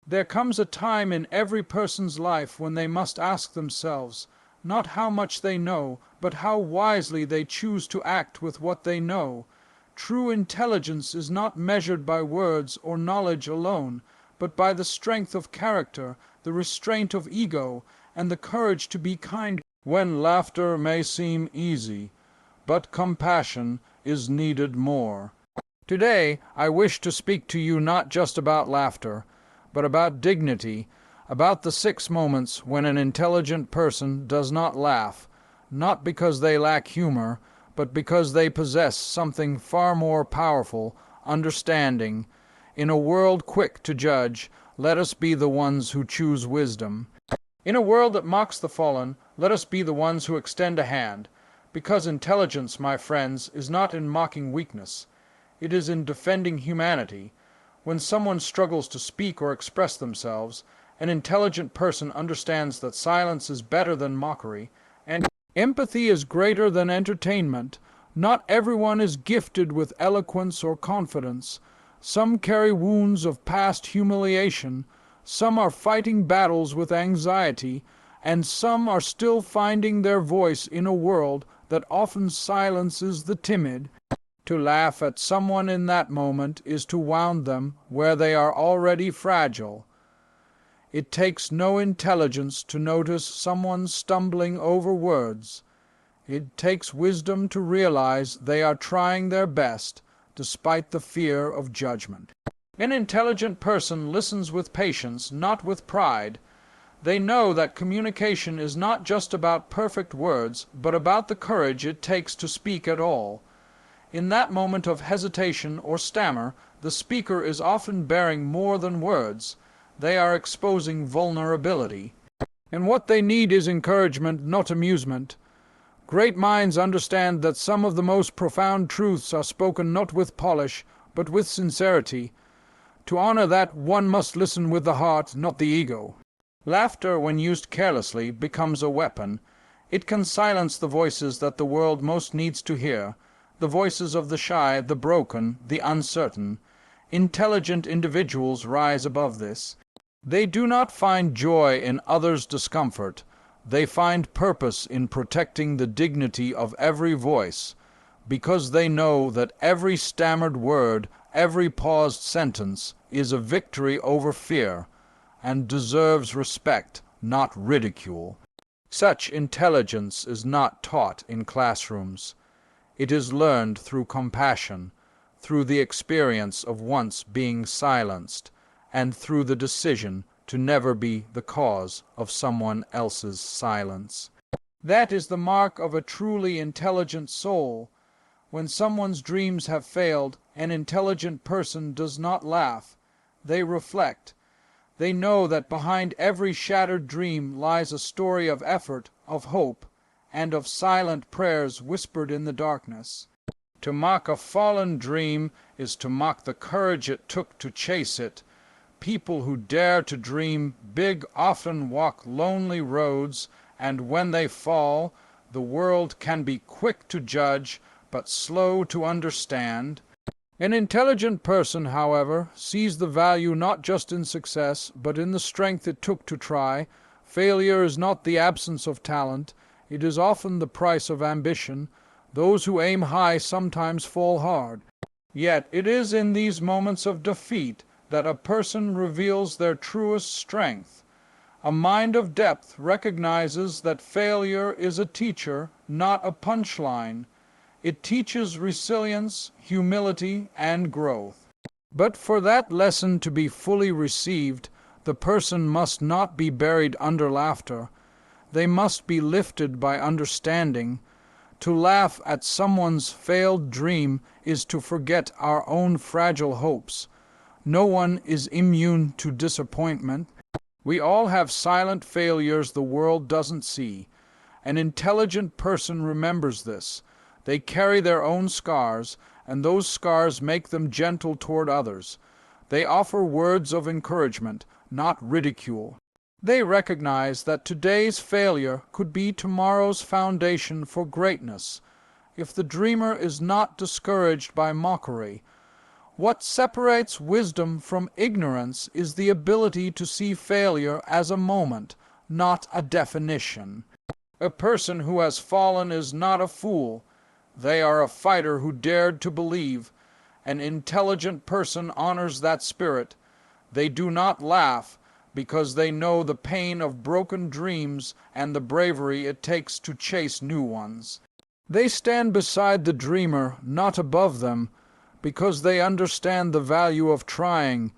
There comes a time in every person's life when they must ask themselves, not how much they know, but how wisely they choose to act with what they know. True intelligence is not measured by words or knowledge alone, but by the strength of character, the restraint of ego, and the courage to be kind. When laughter may seem easy, but compassion is needed more. Today, I wish to speak to you not just about laughter, but about dignity, about the 6 moments when an intelligent person does not laugh, not because they lack humor, but because they possess something far more powerful, understanding. In a world quick to judge, let us be the ones who choose wisdom. In a world that mocks the fallen, let us be the ones who extend a hand, because intelligence, my friends, is not in mocking weakness. It is in defending humanity. When someone struggles to speak or express themselves, an intelligent person understands that silence is better than mockery, and empathy is greater than entertainment. Not everyone is gifted with eloquence or confidence. Some carry wounds of past humiliation, some are fighting battles with anxiety, and some are still finding their voice in a world that often silences the timid. To laugh at someone in that moment is to wound them where they are already fragile. It takes no intelligence to notice someone stumbling over words. It takes wisdom to realize they are trying their best, despite the fear of judgment. An intelligent person listens with patience, not with pride. They know that communication is not just about perfect words, but about the courage it takes to speak at all. In that moment of hesitation or stammer, the speaker is often bearing more than words. They are exposing vulnerability. And what they need is encouragement, not amusement. Great minds understand that some of the most profound truths are spoken not with polish, but with sincerity. To honor that, one must listen with the heart, not the ego. Laughter, when used carelessly, becomes a weapon. It can silence the voices that the world most needs to hear, the voices of the shy, the broken, the uncertain. Intelligent individuals rise above this. They do not find joy in others' discomfort. They find purpose in protecting the dignity of every voice, because they know that every stammered word, every paused sentence is a victory over fear, and deserves respect, not ridicule. Such intelligence is not taught in classrooms. It is learned through compassion, through the experience of once being silenced, and through the decision to never be the cause of someone else's silence. That is the mark of a truly intelligent soul. When someone's dreams have failed, an intelligent person does not laugh. They reflect. They know that behind every shattered dream lies a story of effort, of hope, and of silent prayers whispered in the darkness. To mock a fallen dream is to mock the courage it took to chase it. People who dare to dream big often walk lonely roads, and when they fall, the world can be quick to judge, but slow to understand. An intelligent person, however, sees the value not just in success, but in the strength it took to try. Failure is not the absence of talent. It is often the price of ambition. Those who aim high sometimes fall hard. Yet it is in these moments of defeat that a person reveals their truest strength. A mind of depth recognizes that failure is a teacher, not a punchline. It teaches resilience, humility, and growth. But for that lesson to be fully received, the person must not be buried under laughter. They must be lifted by understanding. To laugh at someone's failed dream is to forget our own fragile hopes. No one is immune to disappointment. We all have silent failures the world doesn't see. An intelligent person remembers this. They carry their own scars, and those scars make them gentle toward others. They offer words of encouragement, not ridicule. They recognize that today's failure could be tomorrow's foundation for greatness. If the dreamer is not discouraged by mockery, What separates wisdom from ignorance is the ability to see failure as a moment, not a definition. A person who has fallen is not a fool. They are a fighter who dared to believe. An intelligent person honors that spirit. They do not laugh because they know the pain of broken dreams and the bravery it takes to chase new ones. They stand beside the dreamer, not above them, because they understand the value of trying,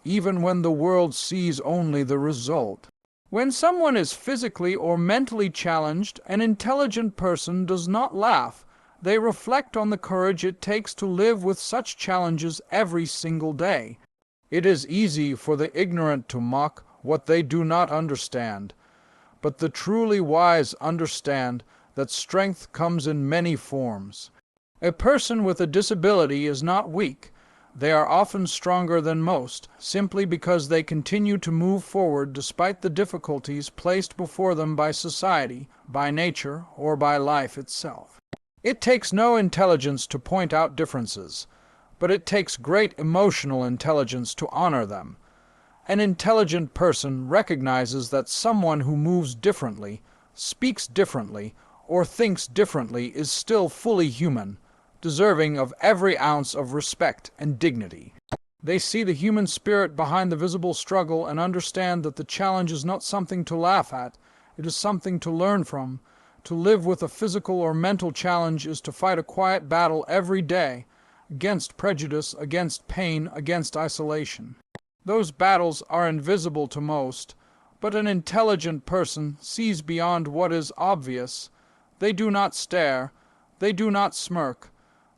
even when the world sees only the result. When someone is physically or mentally challenged, an intelligent person does not laugh. They reflect on the courage it takes to live with such challenges every single day. It is easy for the ignorant to mock what they do not understand, but the truly wise understand that strength comes in many forms. A person with a disability is not weak. They are often stronger than most, simply because they continue to move forward despite the difficulties placed before them by society, by nature, or by life itself. It takes no intelligence to point out differences, but it takes great emotional intelligence to honor them. An intelligent person recognizes that someone who moves differently, speaks differently, or thinks differently is still fully human, deserving of every ounce of respect and dignity. They see the human spirit behind the visible struggle and understand that the challenge is not something to laugh at, it is something to learn from. To live with a physical or mental challenge is to fight a quiet battle every day, against prejudice, against pain, against isolation. Those battles are invisible to most, but an intelligent person sees beyond what is obvious. They do not stare, they do not smirk,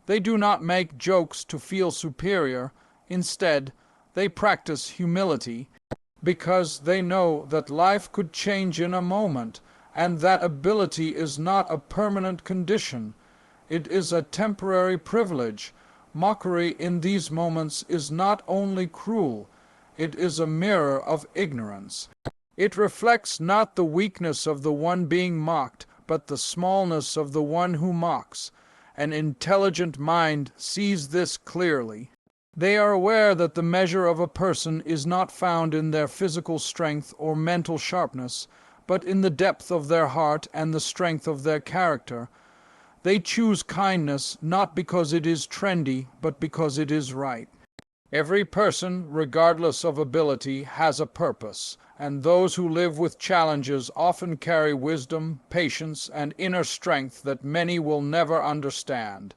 they do not make jokes to feel superior. Instead, they practice humility, because they know that life could change in a moment, and that ability is not a permanent condition. It is a temporary privilege. Mockery in these moments is not only cruel, it is a mirror of ignorance. It reflects not the weakness of the one being mocked, but the smallness of the one who mocks. An intelligent mind sees this clearly. They are aware that the measure of a person is not found in their physical strength or mental sharpness, but in the depth of their heart and the strength of their character. They choose kindness not because it is trendy, but because it is right. Every person, regardless of ability, has a purpose, and those who live with challenges often carry wisdom, patience, and inner strength that many will never understand.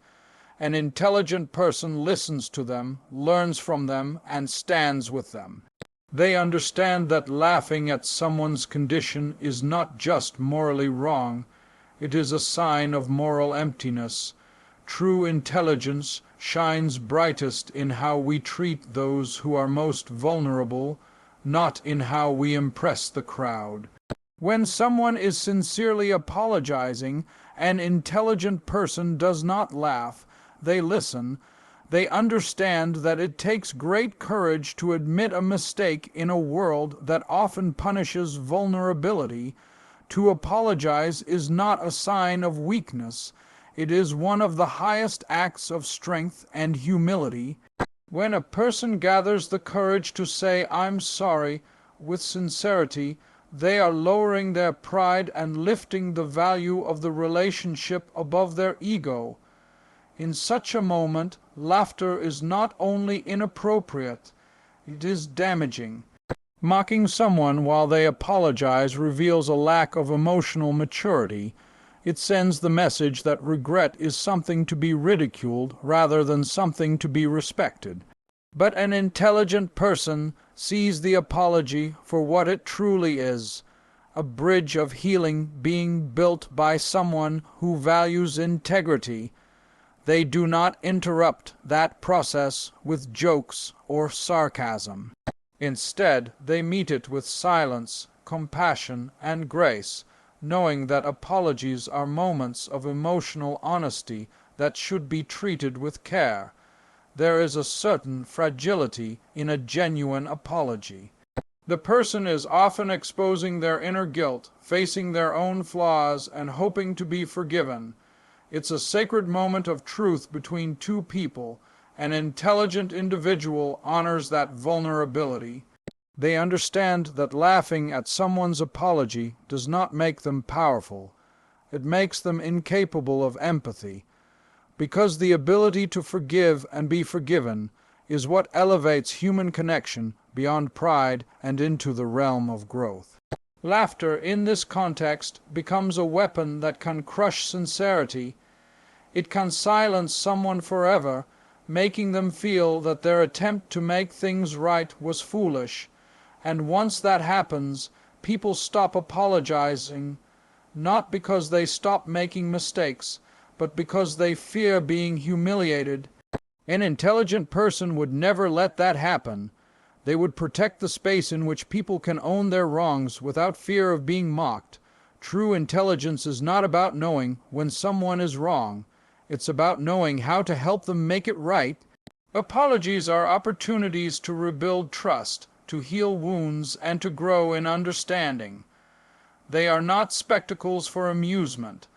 An intelligent person listens to them, learns from them, and stands with them. They understand that laughing at someone's condition is not just morally wrong, it is a sign of moral emptiness. True intelligence shines brightest in how we treat those who are most vulnerable, not in how we impress the crowd. When someone is sincerely apologizing, an intelligent person does not laugh. They listen. They understand that it takes great courage to admit a mistake in a world that often punishes vulnerability. To apologize is not a sign of weakness. It is one of the highest acts of strength and humility. When a person gathers the courage to say, "I'm sorry," with sincerity, they are lowering their pride and lifting the value of the relationship above their ego. In such a moment, laughter is not only inappropriate, it is damaging. Mocking someone while they apologize reveals a lack of emotional maturity. It sends the message that regret is something to be ridiculed rather than something to be respected. But an intelligent person sees the apology for what it truly is, a bridge of healing being built by someone who values integrity. They do not interrupt that process with jokes or sarcasm. Instead, they meet it with silence, compassion, and grace, knowing that apologies are moments of emotional honesty that should be treated with care. There is a certain fragility in a genuine apology. The person is often exposing their inner guilt, facing their own flaws, and hoping to be forgiven. It's a sacred moment of truth between two people, An intelligent individual honors that vulnerability. They understand that laughing at someone's apology does not make them powerful. It makes them incapable of empathy, because the ability to forgive and be forgiven is what elevates human connection beyond pride and into the realm of growth. Laughter in this context becomes a weapon that can crush sincerity. It can silence someone forever, making them feel that their attempt to make things right was foolish. And once that happens, people stop apologizing, not because they stop making mistakes, but because they fear being humiliated. An intelligent person would never let that happen. They would protect the space in which people can own their wrongs without fear of being mocked. True intelligence is not about knowing when someone is wrong. It's about knowing how to help them make it right. Apologies are opportunities to rebuild trust, to heal wounds, and to grow in understanding. They are not spectacles for amusement.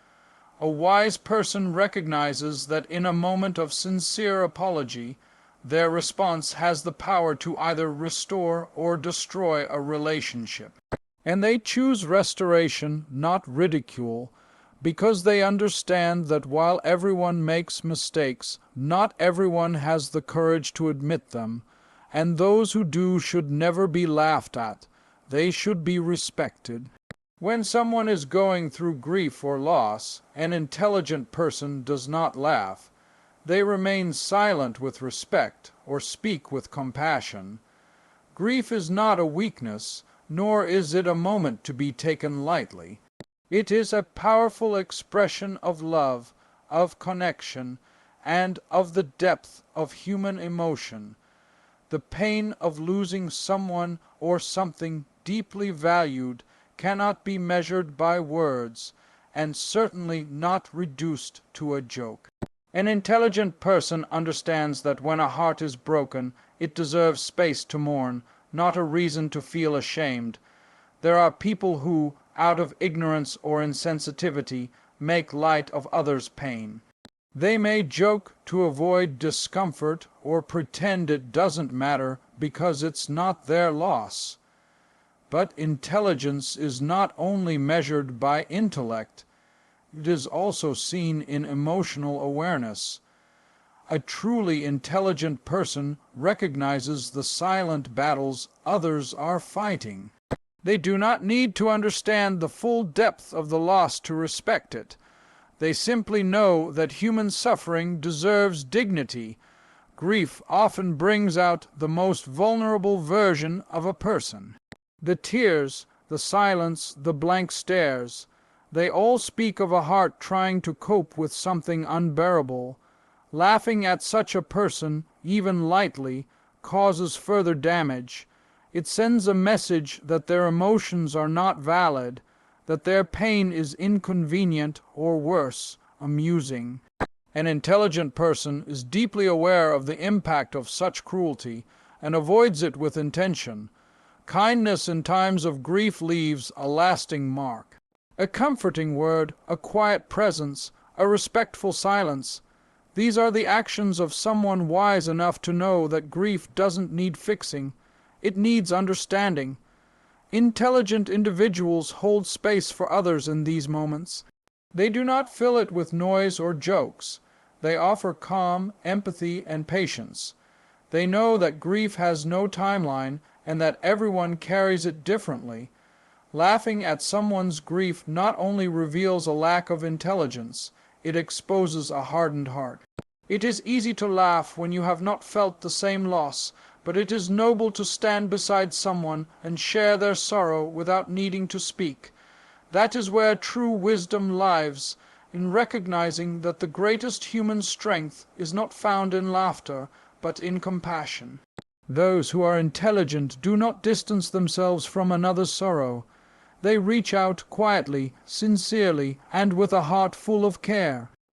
A wise person recognizes that in a moment of sincere apology, their response has the power to either restore or destroy a relationship. And they choose restoration, not ridicule, because they understand that while everyone makes mistakes, not everyone has the courage to admit them, and those who do should never be laughed at. They should be respected. When someone is going through grief or loss, an intelligent person does not laugh. They remain silent with respect or speak with compassion. Grief is not a weakness, nor is it a moment to be taken lightly. It is a powerful expression of love, of connection, and of the depth of human emotion. The pain of losing someone or something deeply valued cannot be measured by words, and certainly not reduced to a joke. An intelligent person understands that when a heart is broken, it deserves space to mourn, not a reason to feel ashamed. There are people who, out of ignorance or insensitivity, make light of others' pain. They may joke to avoid discomfort or pretend it doesn't matter because it's not their loss. But intelligence is not only measured by intellect, it is also seen in emotional awareness. A truly intelligent person recognizes the silent battles others are fighting. They do not need to understand the full depth of the loss to respect it. They simply know that human suffering deserves dignity. Grief often brings out the most vulnerable version of a person. The tears, the silence, the blank stares, they all speak of a heart trying to cope with something unbearable. Laughing at such a person, even lightly, causes further damage. It sends a message that their emotions are not valid, that their pain is inconvenient or worse, amusing. An intelligent person is deeply aware of the impact of such cruelty and avoids it with intention. Kindness in times of grief leaves a lasting mark. A comforting word, a quiet presence, a respectful silence. These are the actions of someone wise enough to know that grief doesn't need fixing. It needs understanding. Intelligent individuals hold space for others in these moments. They do not fill it with noise or jokes. They offer calm, empathy, and patience. They know that grief has no timeline and that everyone carries it differently. Laughing at someone's grief not only reveals a lack of intelligence, it exposes a hardened heart. It is easy to laugh when you have not felt the same loss, but it is noble to stand beside someone and share their sorrow without needing to speak. That is where true wisdom lies, in recognizing that the greatest human strength is not found in laughter, but in compassion. Those who are intelligent do not distance themselves from another's sorrow. They reach out quietly, sincerely, and with a heart full of care.